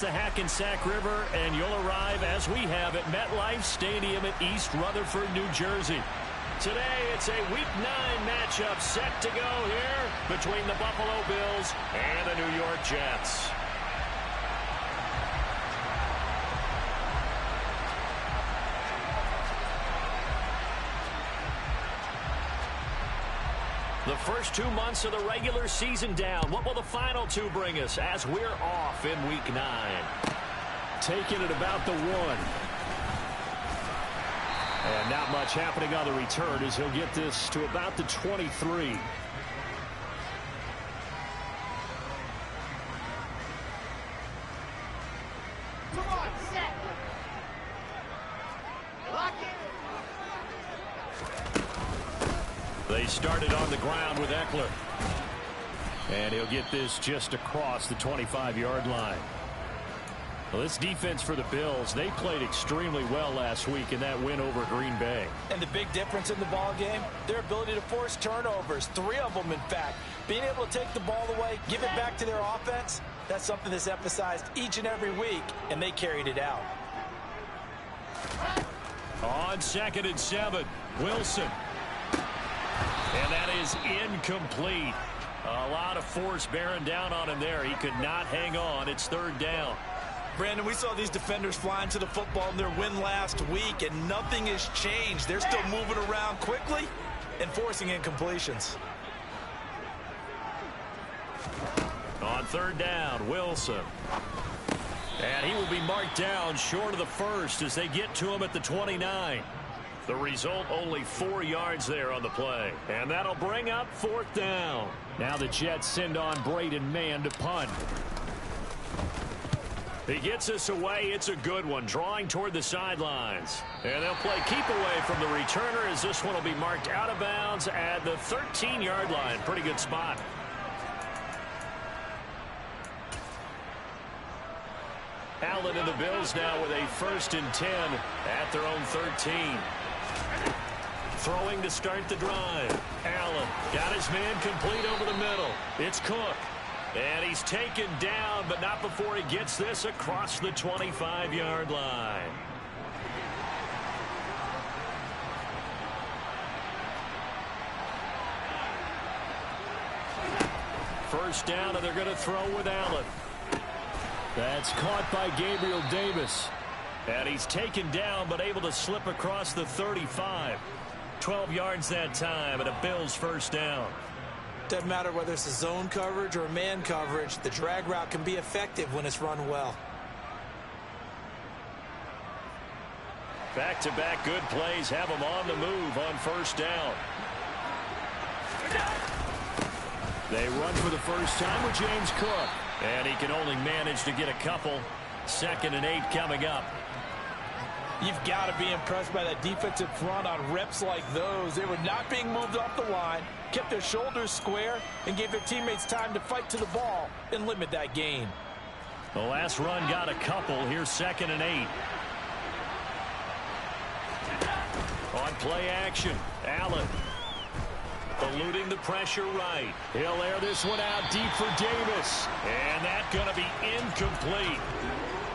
The Hackensack River, and you'll arrive as we have at MetLife Stadium in East Rutherford, New Jersey. Today, it's a Week 9 matchup set to go here between the Buffalo Bills and the New York Jets. The first 2 months of the regular season down. What will the final 2 bring us as we're off in Week 9? Taking it about the 1. And not much happening on the return as he'll get this to about the 23. Come on, set. Lock it. They started on the ground with Eckler. And he'll get this just across the 25-yard line. Well, this defense for the Bills, they played extremely well last week in that win over Green Bay. And the big difference in the ball game, their ability to force turnovers, 3 of them in fact. Being able to take the ball away, give it back to their offense, that's something that's emphasized each and every week, and they carried it out. On 2nd and 7, Wilson. And that is incomplete. A lot of force bearing down on him there. He could not hang on. It's 3rd down. Brandon, we saw these defenders flying to the football in their win last week, and nothing has changed. They're still moving around quickly and forcing incompletions. On 3rd down, Wilson. And he will be marked down short of the first as they get to him at the 29. The result, only 4 yards there on the play. And that'll bring up 4th down. Now the Jets send on Braden Mann to punt. He gets us away. It's a good one, drawing toward the sidelines. And they'll play keep away from the returner as this one will be marked out of bounds at the 13-yard line. Pretty good spot. Allen and the Bills now with a 1st and 10 at their own 13. Throwing to start the drive. Allen got his man complete over the middle. It's Cook. And he's taken down, but not before he gets this across the 25-yard line. First down, and they're going to throw with Allen. That's caught by Gabriel Davis. And he's taken down, but able to slip across the 35. 12 yards that time, and a Bills 1st down. Doesn't matter whether it's a zone coverage or a man coverage, the drag route can be effective when it's run well. Back-to-back good plays have him on the move on 1st down. They run for the first time with James Cook. And he can only manage to get a couple. 2nd and 8 coming up. You've got to be impressed by that defensive front on reps like those. They were not being moved off the line, kept their shoulders square, and gave their teammates time to fight to the ball and limit that gain. The last run got a couple. Here's 2nd and 8. On play action, Allen. Eluding the pressure right. He'll air this one out deep for Davis. And that's going to be incomplete.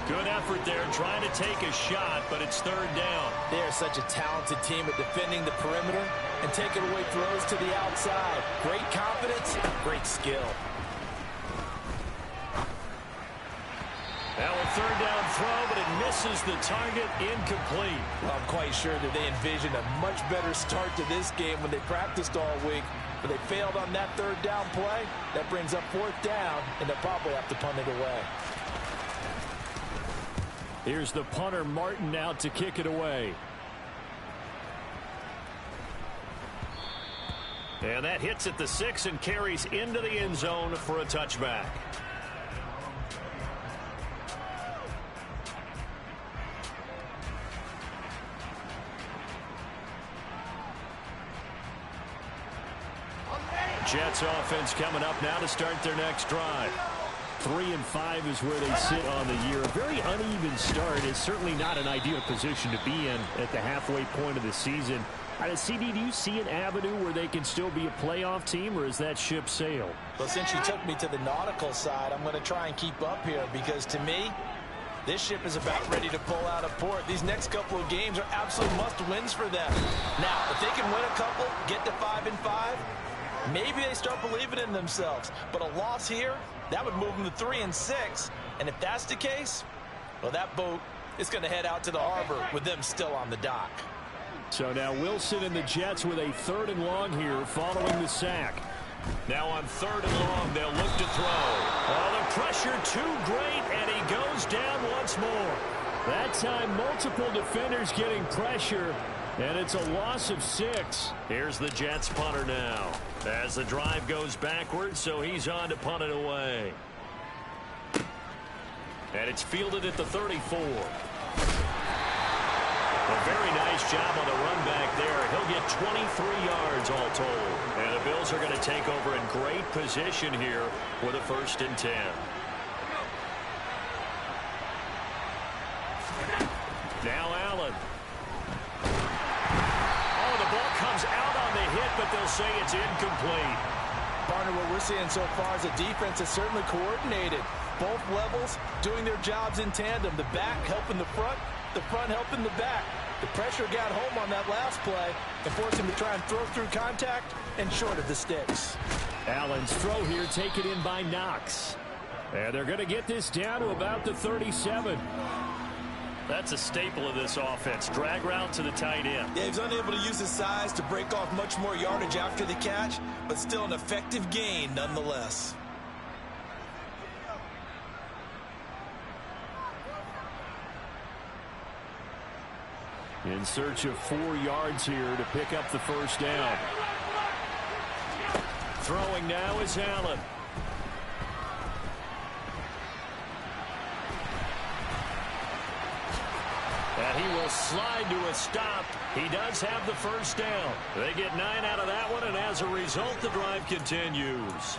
Good effort there trying to take a shot, but it's 3rd down. They are such a talented team at defending the perimeter and taking away throws to the outside. Great confidence, great skill. Now a 3rd down throw, but it misses the target, incomplete. Well, I'm quite sure that they envisioned a much better start to this game when they practiced all week. But they failed on that 3rd down play. That brings up 4th down, and they'll probably have to punt it away. Here's the punter, Martin, out to kick it away. And that hits at the 6 and carries into the end zone for a touchback. Jets offense coming up now to start their next drive. 3-5 is where they sit on the year. A very uneven start is certainly not an ideal position to be in at the halfway point of the season. CD, do you see an avenue where they can still be a playoff team, or is that ship sailed? Well, since you took me to the nautical side, I'm going to try and keep up here because, to me, This ship is about ready to pull out of port. These next couple of games are absolute must-wins for them. Now, if they can win a couple, get to 5-5, maybe they start believing in themselves. But a loss here, that would move them to 3-6. And if that's the case, well, that boat is going to head out to the harbor with them still on the dock. So now Wilson and the Jets with a 3rd and long here following the sack. Now on 3rd and long, they'll look to throw. Oh, the pressure too great, and he goes down once more. That time, multiple defenders getting pressure, and it's a loss of 6. Here's the Jets punter now as the drive goes backwards, so he's on to punt it away. And it's fielded at the 34. A very nice job on the run back there. He'll get 23 yards all told. And the Bills are going to take over in great position here with a 1st and 10. Now Allen. Oh, the ball comes out on the hit, but they'll say it's incomplete. Partner, what we're seeing so far is a defense that's certainly coordinated. Both levels doing their jobs in tandem. The back helping the front helping the back. The pressure got home on that last play and forced him to try and throw through contact and short of the sticks. Allen's throw here taken in by Knox. And they're going to get this down to about the 37. That's a staple of this offense. Drag route to the tight end. Yeah, he's unable to use his size to break off much more yardage after the catch, but still an effective gain nonetheless. In search of 4 yards here to pick up the 1st down. Throwing now is Allen. And he will slide to a stop. He does have the 1st down. They get 9 out of that one, and as a result, the drive continues.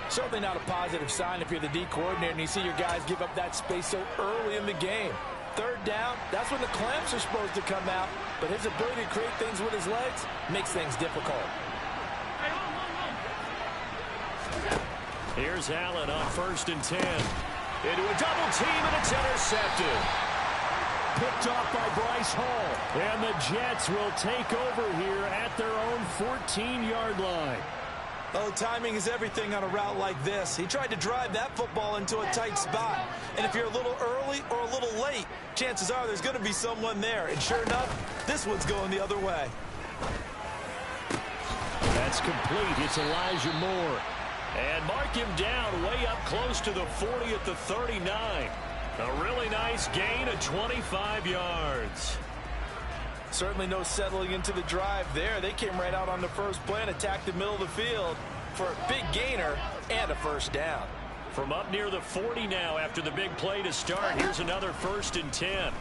Certainly not a positive sign if you're the D coordinator and you see your guys give up that space so early in the game. 3rd down, that's when the clamps are supposed to come out, but his ability to create things with his legs makes things difficult. Here's Allen on 1st and 10. Into a double team, and it's intercepted. Picked off by Bryce Hall. And the Jets will take over here at their own 14-yard line. Oh, timing is everything on a route like this. He tried to drive that football into a tight spot. And if you're a little early or a little late, chances are there's going to be someone there. And sure enough, this one's going the other way. That's complete. It's Elijah Moore. And mark him down way up close to the 40 at the 39. A really nice gain of 25 yards. Certainly no settling into the drive there. They came right out on the first play and attacked the middle of the field for a big gainer and a 1st down. From up near the 40 now after the big play to start. Here's another 1st and 10.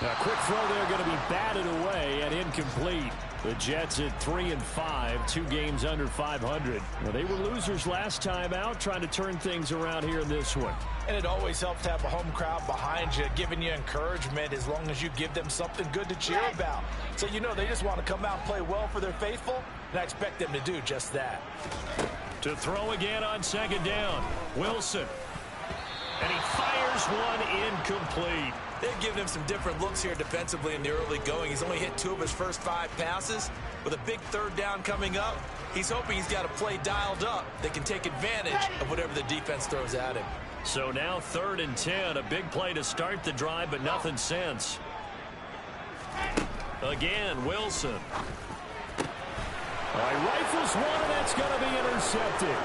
A quick throw there going to be batted away and incomplete. The Jets at 3-5, 2 games under 500. Well, they were losers last time out, trying to turn things around here in this one. And it always helps to have a home crowd behind you, giving you encouragement as long as you give them something good to cheer about. So you know they just want to come out and play well for their faithful, and I expect them to do just that. To throw again on 2nd down, Wilson. And he fires one incomplete. They've given him some different looks here defensively in the early going. He's only hit 2 of his first 5 passes. With a big 3rd down coming up, he's hoping he's got a play dialed up that can take advantage of whatever the defense throws at him. So now 3rd and 10, a big play to start the drive, but nothing since. Again, Wilson. All right, rifles one, and that's going to be intercepted.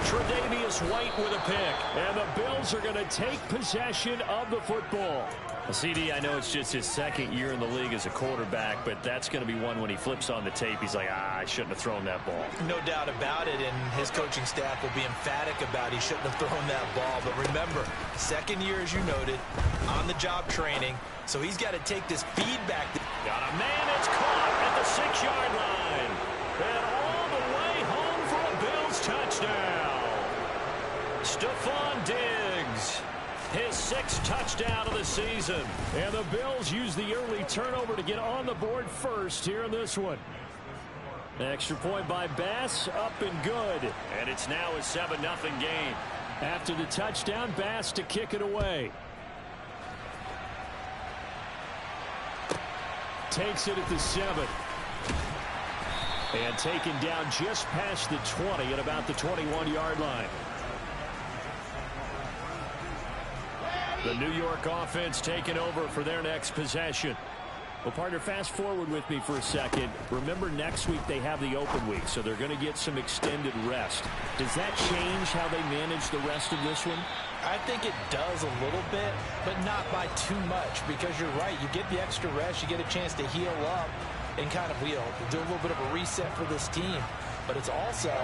Tre'Davious White with a pick, and the Bills are going to take possession of the football. CD, I know it's just his 2nd year in the league as a quarterback, but that's going to be one when he flips on the tape. He's like, I shouldn't have thrown that ball. No doubt about it, and his coaching staff will be emphatic about he shouldn't have thrown that ball. But remember, 2nd year, as you noted, on-the-job training, so he's got to take this feedback. Got a man that's caught at the 6-yard line, and all the way home for a Bills touchdown. Stephon Diggs, his 6th touchdown of the season. And the Bills use the early turnover to get on the board first here in this one. Extra point by Bass, up and good. And it's now a 7-0 game. After the touchdown, Bass to kick it away. Takes it at the 7. And taken down just past the 20 at about the 21-yard line. The New York offense taking over for their next possession. Well, partner, fast forward with me for a second. Remember, next week they have the open week, so they're going to get some extended rest. Does that change how they manage the rest of this one? I think it does a little bit, but not by too much, because you're right. You get the extra rest. You get a chance to heal up and kind of do a little bit of a reset for this team. But it's also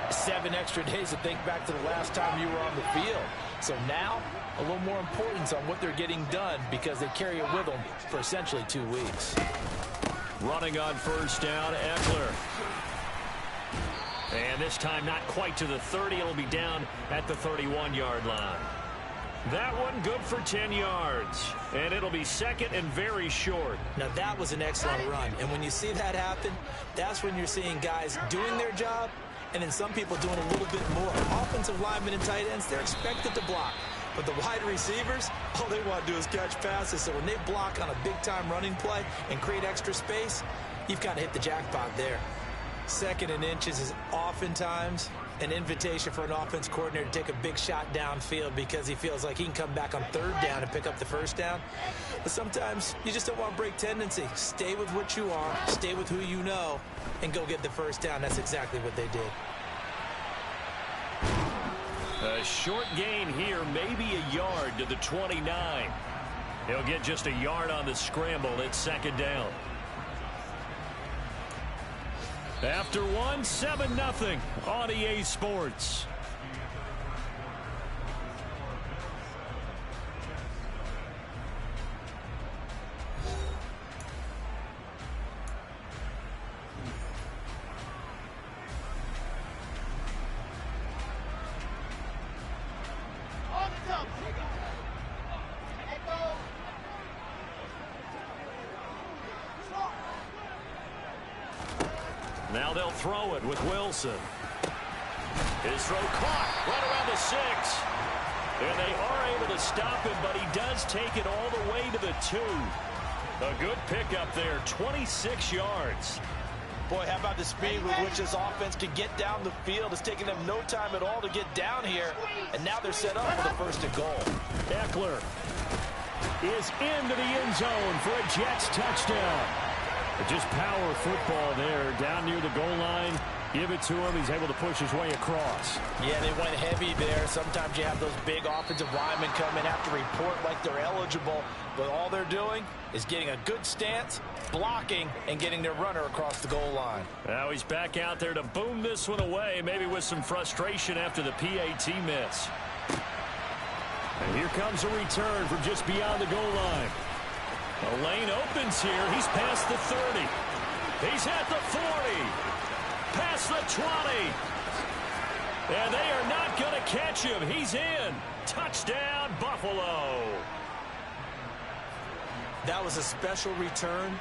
7 extra days to think back to the last time you were on the field. So now, a little more importance on what they're getting done because they carry it with them for essentially 2 weeks. Running on first down, Eckler. And this time not quite to the 30. It'll be down at the 31-yard line. That one good for 10 yards. And it'll be second and very short. Now that was an excellent run. And when you see that happen, that's when you're seeing guys doing their job and then some people doing a little bit more. Offensive linemen and tight ends, they're expected to block. But the wide receivers, all they want to do is catch passes. So when they block on a big-time running play and create extra space, you've got to hit the jackpot there. Second and inches is oftentimes an invitation for an offense coordinator to take a big shot downfield because he feels like he can come back on third down and pick up the first down. But sometimes you just don't want to break tendency. Stay with what you are, stay with who you know, and go get the first down. That's exactly what they did. A short gain here, maybe a yard to the 29. He'll get just a yard on the scramble. It's second down. After one, 7-0 on EA Sports. Now they'll throw it with Wilson. His throw caught right around the 6. And they are able to stop him, but he does take it all the way to the 2. A good pickup there, 26 yards. Boy, how about the speed with which this offense can get down the field? It's taking them no time at all to get down here. And now they're set up for the first and goal. Eckler is into the end zone for a Jets touchdown. Just power football there, down near the goal line. Give it to him. He's able to push his way across. Yeah, they went heavy there. Sometimes you have those big offensive linemen come and have to report like they're eligible. But all they're doing is getting a good stance, blocking, and getting their runner across the goal line. Now he's back out there to boom this one away, maybe with some frustration after the PAT miss. And here comes a return from just beyond the goal line. The lane opens here. He's past the 30. He's at the 40. Past the 20. And they are not going to catch him. He's in. Touchdown, Buffalo. That was a special return,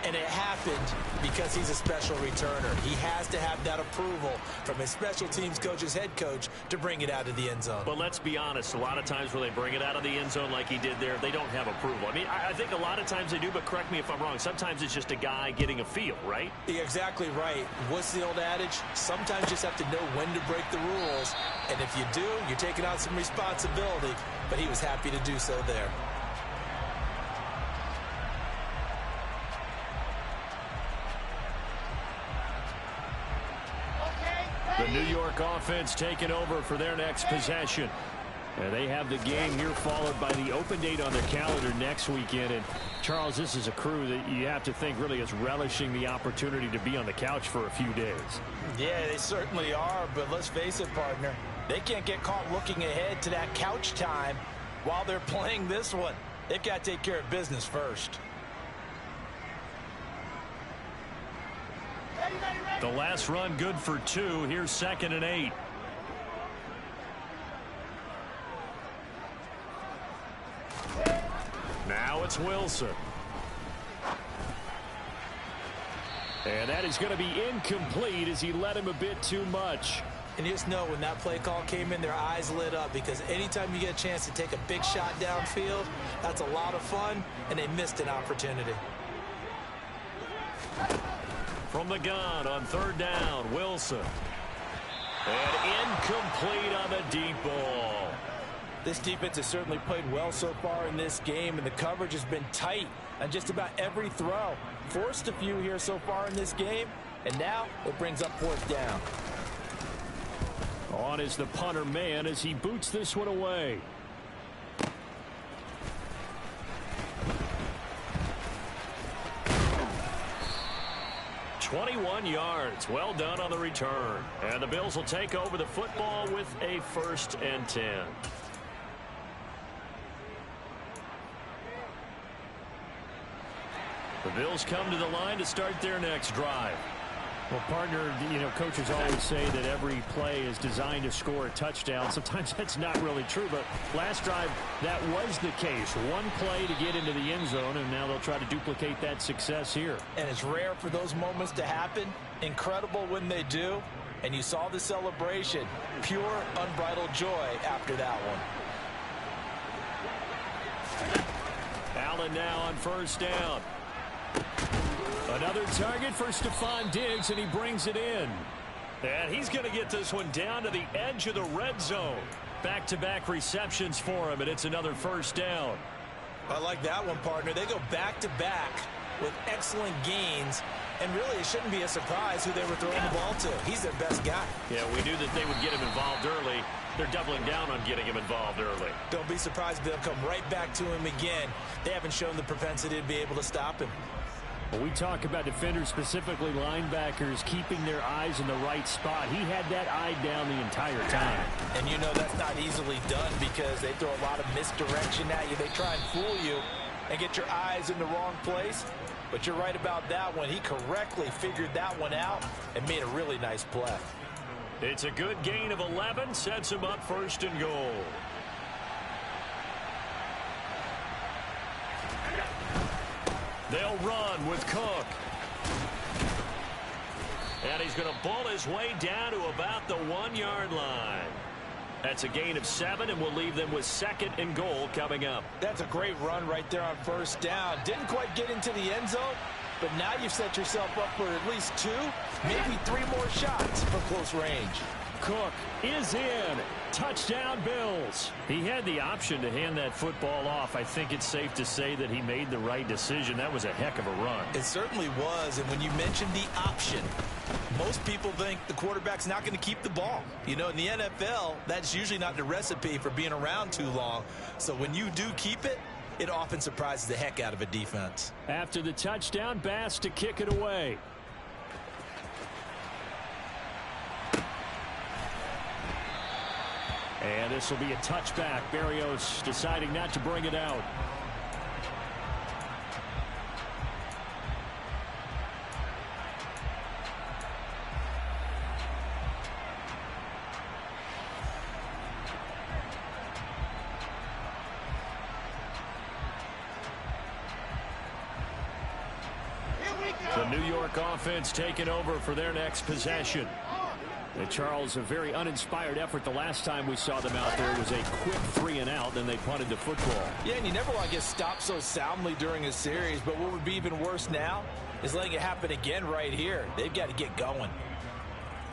and it happened because he's a special returner. He has to have that approval from his special teams coach's head coach to bring it out of the end zone. But let's be honest, a lot of times when they bring it out of the end zone like he did there, they don't have approval. I mean, I think a lot of times they do, but correct me if I'm wrong. Sometimes it's just a guy getting a feel, right? You're exactly right. What's the old adage? Sometimes you just have to know when to break the rules. And if you do, you're taking on some responsibility. But he was happy to do so there. The New York offense taking over for their next possession. And they have the game here followed by the open date on their calendar next weekend. And, Charles, this is a crew that you have to think really is relishing the opportunity to be on the couch for a few days. Yeah, they certainly are. But let's face it, partner, they can't get caught looking ahead to that couch time while they're playing this one. They've got to take care of business first. The last run good for 2. Here's 2nd and 8. Now it's Wilson. And that is going to be incomplete as he led him a bit too much. And you just know when that play call came in, their eyes lit up, because anytime you get a chance to take a big shot downfield, that's a lot of fun, and they missed an opportunity. From the gun on third down, Wilson. And incomplete on the deep ball. This defense has certainly played well so far in this game, and the coverage has been tight on just about every throw. Forced a few here so far in this game, and now it brings up fourth down. On is the punter man as he boots this one away. "21 yards. Well done on the return. And the Bills will take over the football with a 1st and 10. The Bills come to the line to start their next drive. Well, partner, you know, coaches always say that every play is designed to score a touchdown. Sometimes that's not really true, but last drive, that was the case. One play to get into the end zone, and now they'll try to duplicate that success here. And it's rare for those moments to happen. Incredible when they do. And you saw the celebration. Pure, unbridled joy after that one. Allen now on first down. Another target for Stephon Diggs, and he brings it in. And he's going to get this one down to the edge of the red zone. Back-to-back receptions for him, and it's another first down. I like that one, partner. They go back-to-back with excellent gains, and really it shouldn't be a surprise who they were throwing the ball to. He's their best guy. Yeah, we knew that they would get him involved early. They're doubling down on getting him involved early. Don't be surprised if they'll come right back to him again. They haven't shown the propensity to be able to stop him. Well, we talk about defenders, specifically linebackers, keeping their eyes in the right spot. He had that eye down the entire time. And you know that's not easily done because they throw a lot of misdirection at you. They try and fool you and get your eyes in the wrong place. But you're right about that one. He correctly figured that one out and made a really nice play. It's a good gain of 11, sets him up 1st and goal. They'll run with Cook. And he's going to ball his way down to about the 1-yard line. That's a gain of 7, and we'll leave them with 2nd and goal coming up. That's a great run right there on first down. Didn't quite get into the end zone, but now you've set yourself up for at least 2, maybe 3 more shots from close range. Cook is in. Touchdown, Bills. He had the option to hand that football off. I think it's safe to say that he made the right decision. That was a heck of a run. It certainly was, and when you mentioned the option, most people think the quarterback's not going to keep the ball. You know, in the NFL, that's usually not the recipe for being around too long. So when you do keep it, it often surprises the heck out of a defense. After the touchdown, Bass to kick it away. And this will be a touchback. Berrios deciding not to bring it out. The New York offense taking over for their next possession. And Charles, a very uninspired effort the last time we saw them out there. It was a quick 3-and-out, then they punted the football. Yeah, and you never want to get stopped so soundly during a series, but what would be even worse now is letting it happen again right here. They've got to get going.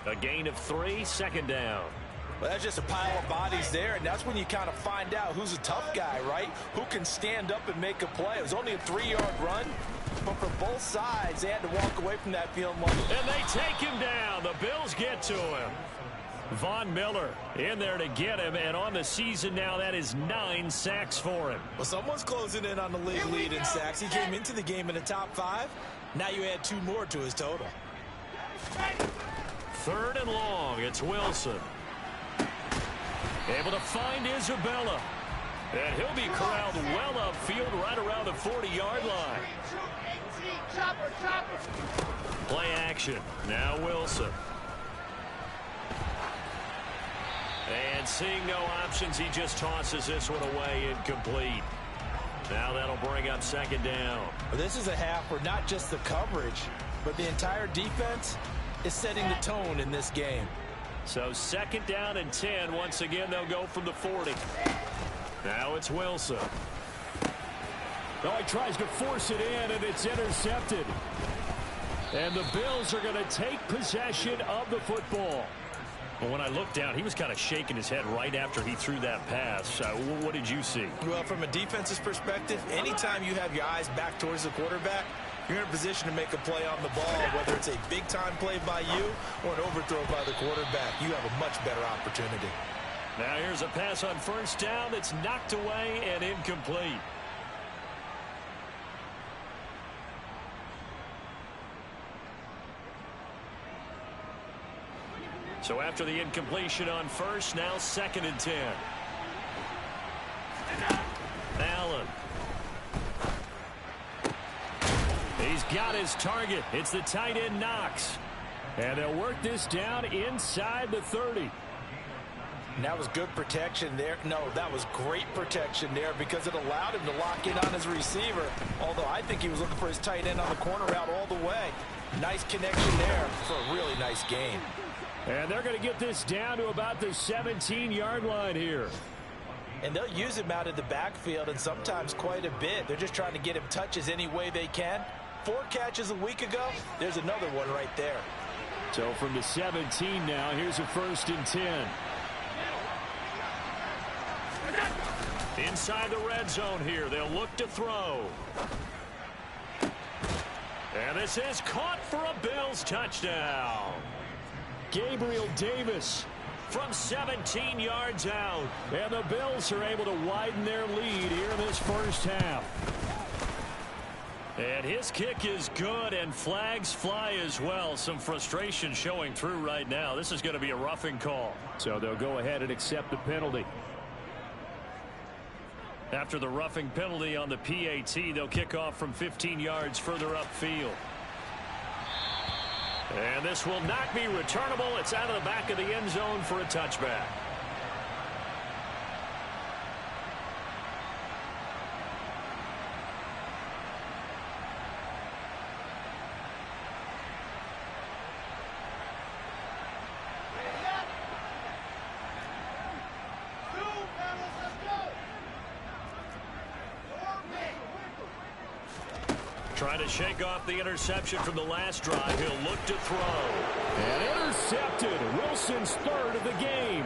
A gain of 3, 2nd down. Well, that's just a pile of bodies there, and that's when you kind of find out who's a tough guy, right? Who can stand up and make a play. It was only a 3-yard run, but for both sides, they had to walk away from that feeling like... And they take him down. The Bills get to him. Von Miller in there to get him, and on the season now, that is 9 sacks for him. Well, someone's closing in on the league lead in sacks. He came into the game in the top 5. Now you add 2 more to his total. 3rd and long. It's Wilson. Able to find Isabella. And he'll be corralled well upfield right around the 40-yard line. Play action. Now Wilson. And seeing no options, he just tosses this one away incomplete. Now that'll bring up 2nd down. Well, this is a half where not just the coverage, but the entire defense is setting the tone in this game. So 2nd down and 10. Once again, they'll go from the 40. Now it's Wilson. Oh, he tries to force it in, and it's intercepted. And the Bills are going to take possession of the football. Well, when I looked down, he was kind of shaking his head right after he threw that pass. What did you see? Well, from a defense's perspective, anytime you have your eyes back towards the quarterback, you're in a position to make a play on the ball, whether it's a big-time play by you or an overthrow by the quarterback. You have a much better opportunity. Now here's a pass on 1st down that's knocked away and incomplete. So after the incompletion on 1st, now 2nd and 10. Allen. He's got his target. It's the tight end Knox. And they'll work this down inside the 30. And that was good protection there. No, that was great protection there because it allowed him to lock in on his receiver. Although I think he was looking for his tight end on the corner route all the way. Nice connection there for a really nice game. And they're going to get this down to about the 17-yard line here. And they'll use him out of the backfield and sometimes quite a bit. They're just trying to get him touches any way they can. 4 catches a week ago. There's another one right there. So from the 17 now, here's a 1st and 10. Inside the red zone here. They'll look to throw. And this is caught for a Bills touchdown. Gabriel Davis from 17 yards out. And the Bills are able to widen their lead here in this 1st half. And his kick is good, and flags fly as well. Some frustration showing through right now. This is going to be a roughing call. So they'll go ahead and accept the penalty. After the roughing penalty on the PAT, they'll kick off from 15 yards further upfield. And this will not be returnable. It's out of the back of the end zone for a touchback. Trying to shake off the interception from the last drive. He'll look to throw. And intercepted. Wilson's 3rd of the game.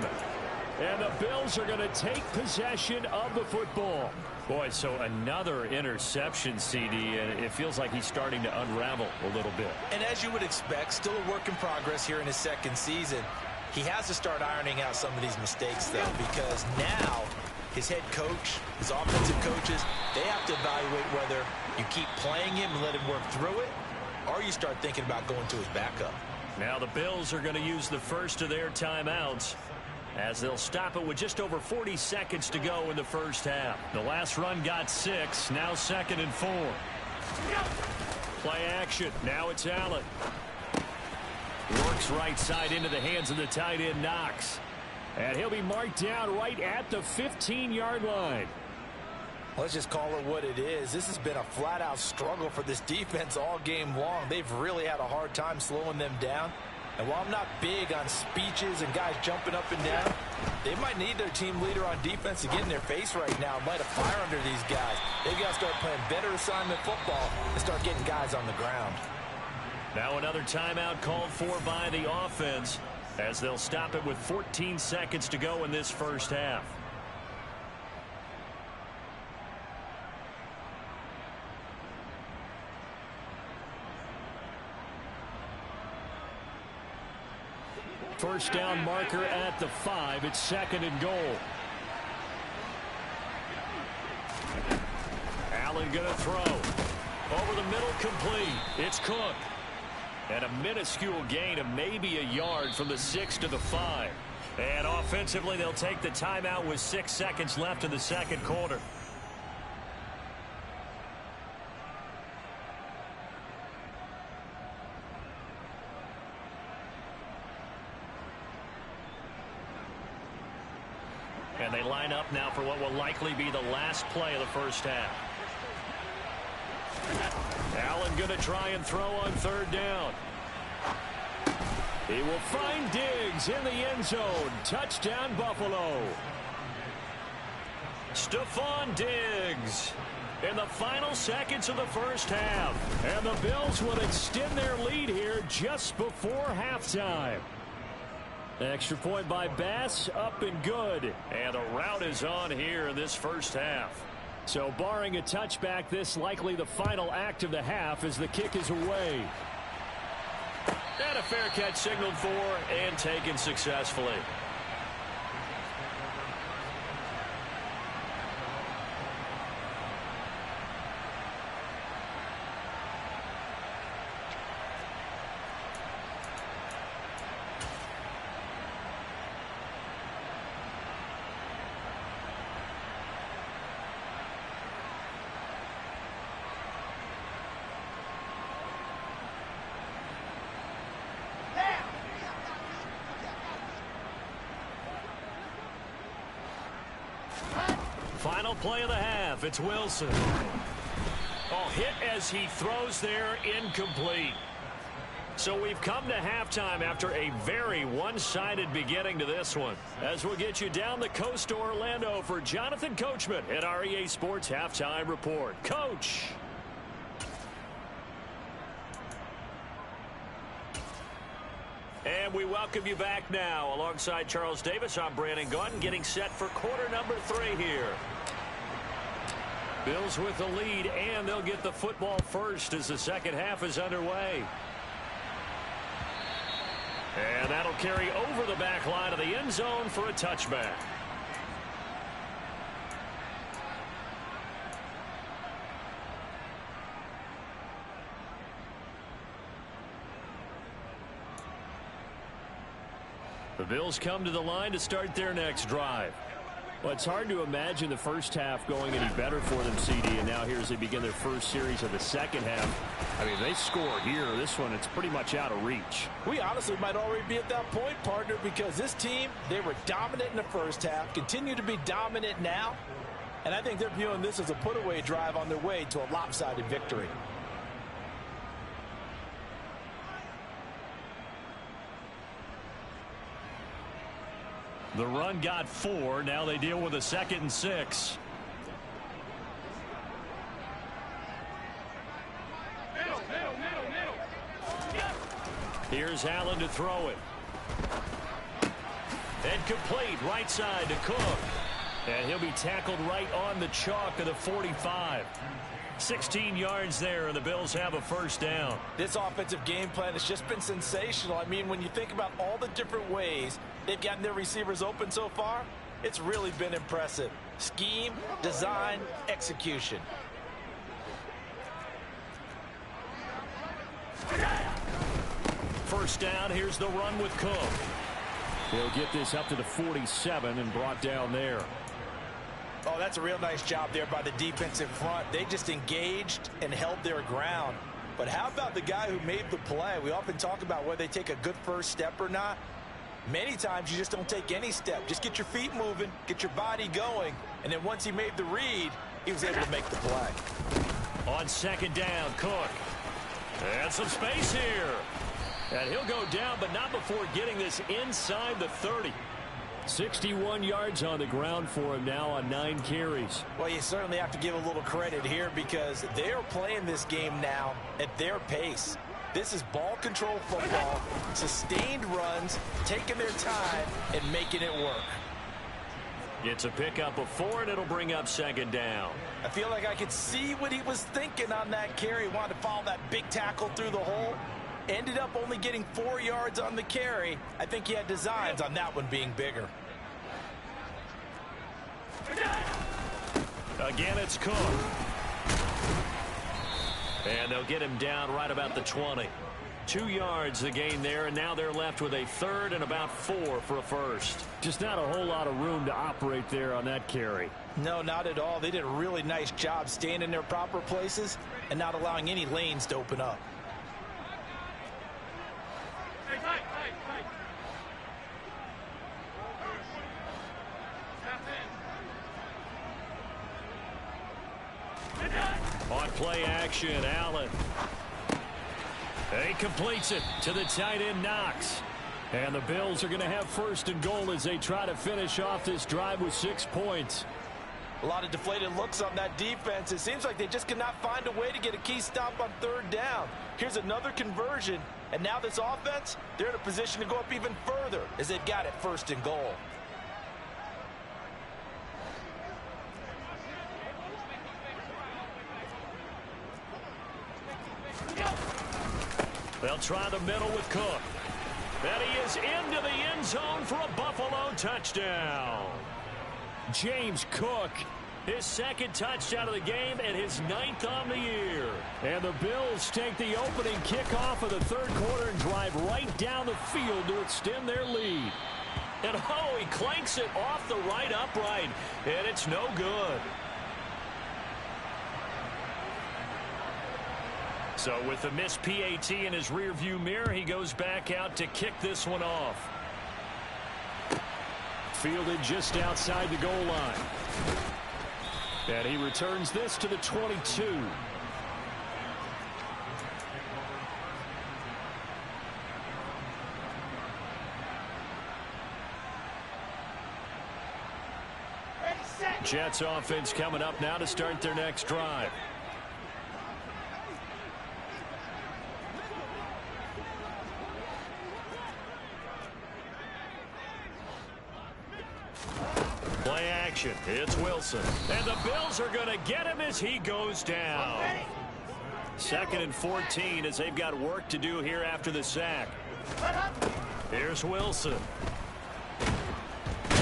And the Bills are going to take possession of the football. Boy, so another interception, CD, and it feels like he's starting to unravel a little bit. And as you would expect, still a work in progress here in his 2nd season. He has to start ironing out some of these mistakes, though, because now his head coach, his offensive coaches, they have to evaluate whether you keep playing him and let him work through it, or you start thinking about going to his backup. Now the Bills are going to use the first of their timeouts as they'll stop it with just over 40 seconds to go in the 1st half. The last run got 6. Now 2nd and 4. Play action. Now it's Allen. Works right side into the hands of the tight end Knox. And he'll be marked down right at the 15-yard line. Let's just call it what it is. This has been a flat-out struggle for this defense all game long. They've really had a hard time slowing them down. And while I'm not big on speeches and guys jumping up and down, they might need their team leader on defense to get in their face right now and light a fire under these guys. They've got to start playing better assignment football and start getting guys on the ground. Now another timeout called for by the offense as they'll stop it with 14 seconds to go in this 1st half. First down marker at the 5. It's 2nd and goal. Allen going to throw. Over the middle, complete. It's Cook. And a minuscule gain of maybe a yard from the 6 to the 5. And offensively, they'll take the timeout with 6 seconds left in the 2nd quarter. And they line up now for what will likely be the last play of the 1st half. Allen going to try and throw on 3rd down. He will find Diggs in the end zone. Touchdown, Buffalo. Stephon Diggs in the final seconds of the first half. And the Bills will extend their lead here just before halftime. Extra point by Bass, up and good. And the route is on here in this first half. So barring a touchback, this likely the final act of the half as the kick is away. And a fair catch signaled for and taken successfully. Final play of the half. It's Wilson. Oh, hit as he throws there, incomplete. So we've come to halftime after a very one-sided beginning to this one. As we'll get you down the coast to Orlando for Jonathan Coachman at our EA Sports Halftime Report. Coach. And we welcome you back now. Alongside Charles Davis, I'm Brandon Gaudin, getting set for quarter number 3 here. Bills with the lead, and they'll get the football first as the second half is underway. And that'll carry over the back line of the end zone for a touchback. The Bills come to the line to start their next drive. Well, it's hard to imagine the first half going any better for them, CD, and now here as they begin their first series of the second half. I mean, they score here. This one, it's pretty much out of reach. We honestly might already be at that point, partner, because this team, they were dominant in the first half, continue to be dominant now, and I think they're viewing this as a put-away drive on their way to a lopsided victory. The run got 4. Now they deal with a 2nd and 6. Here's Allen to throw it. And complete right side to Cook. And he'll be tackled right on the chalk of the 45. 16 yards there, and the Bills have a first down. This offensive game plan has just been sensational. I mean, when you think about all the different ways they've gotten their receivers open so far, it's really been impressive. Scheme, design, execution. First down, here's the run with Cook. He'll get this up to the 47 and brought down there. Oh, that's a real nice job there by the defensive front. They just engaged and held their ground. But how about the guy who made the play? We often talk about whether they take a good first step or not. Many times you just don't take any step. Just get your feet moving, get your body going, and then once he made the read, he was able to make the play. On second down, Cook. And some space here. And he'll go down, but not before getting this inside the 30. 61 yards on the ground for him now on 9 carries. Well, you certainly have to give a little credit here because they are playing this game now at their pace. This is ball control football, sustained runs, taking their time, and making it work. It's a pickup of 4, and it'll bring up second down. I feel like I could see what he was thinking on that carry. He wanted to follow that big tackle through the hole. Ended up only getting 4 yards on the carry. I think he had designs on that one being bigger. Again, it's Cook. And they'll get him down right about the 20. 2 yards the gain there, and now they're left with a 3rd and about 4 for a first. Just not a whole lot of room to operate there on that carry. No, not at all. They did a really nice job staying in their proper places and not allowing any lanes to open up. On play action, Allen. He completes it to the tight end, Knox. And the Bills are going to have first and goal as they try to finish off this drive with 6 points. A lot of deflated looks on that defense. It seems like they just cannot find a way to get a key stop on third down. Here's another conversion, and now this offense, they're in a position to go up even further as they've got it first and goal. They'll try the middle with Cook. And he is into the end zone for a Buffalo touchdown. James Cook, his second touchdown of the game and his 9th on the year. And the Bills take the opening kickoff of the third quarter and drive right down the field to extend their lead. And oh, he clanks it off the right upright, and it's no good. So with the missed PAT in his rearview mirror, he goes back out to kick this one off. Fielded just outside the goal line. And he returns this to the 22. Jets offense coming up now to start their next drive. Play action. It's Wilson. And the Bills are going to get him as he goes down. 2nd and 14 as they've got work to do here after the sack. Here's Wilson.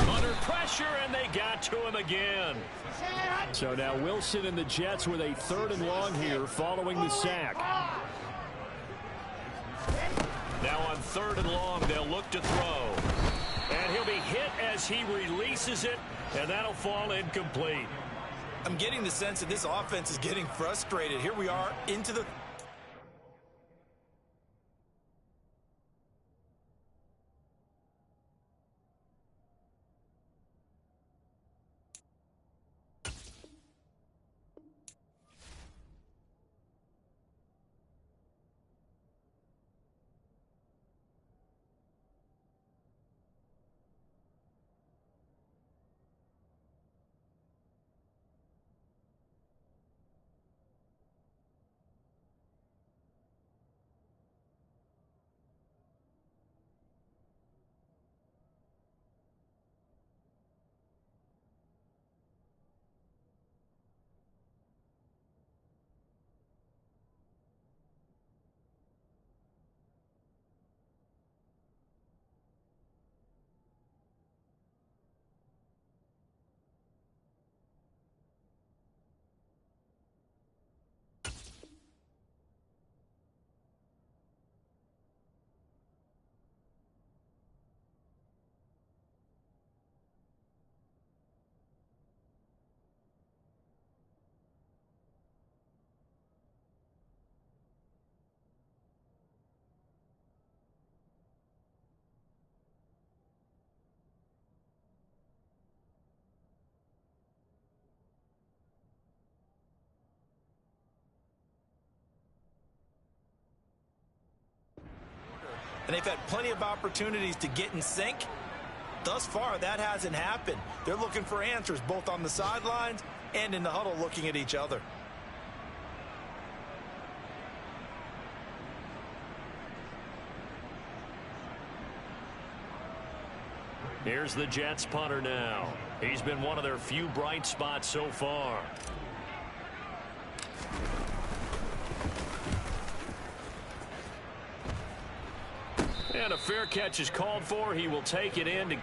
Under pressure, and they got to him again. So now Wilson and the Jets with a 3rd and long here following the sack. Now on 3rd and long, they'll look to throw. And he'll be hit as he releases it, and that'll fall incomplete. I'm getting the sense that this offense is getting frustrated. Here we are into the... And they've had plenty of opportunities to get in sync. Thus far, that hasn't happened. They're looking for answers both on the sidelines and in the huddle looking at each other. Here's the Jets punter now. He's been one of their few bright spots so far. And a fair catch is called for. He will take it in to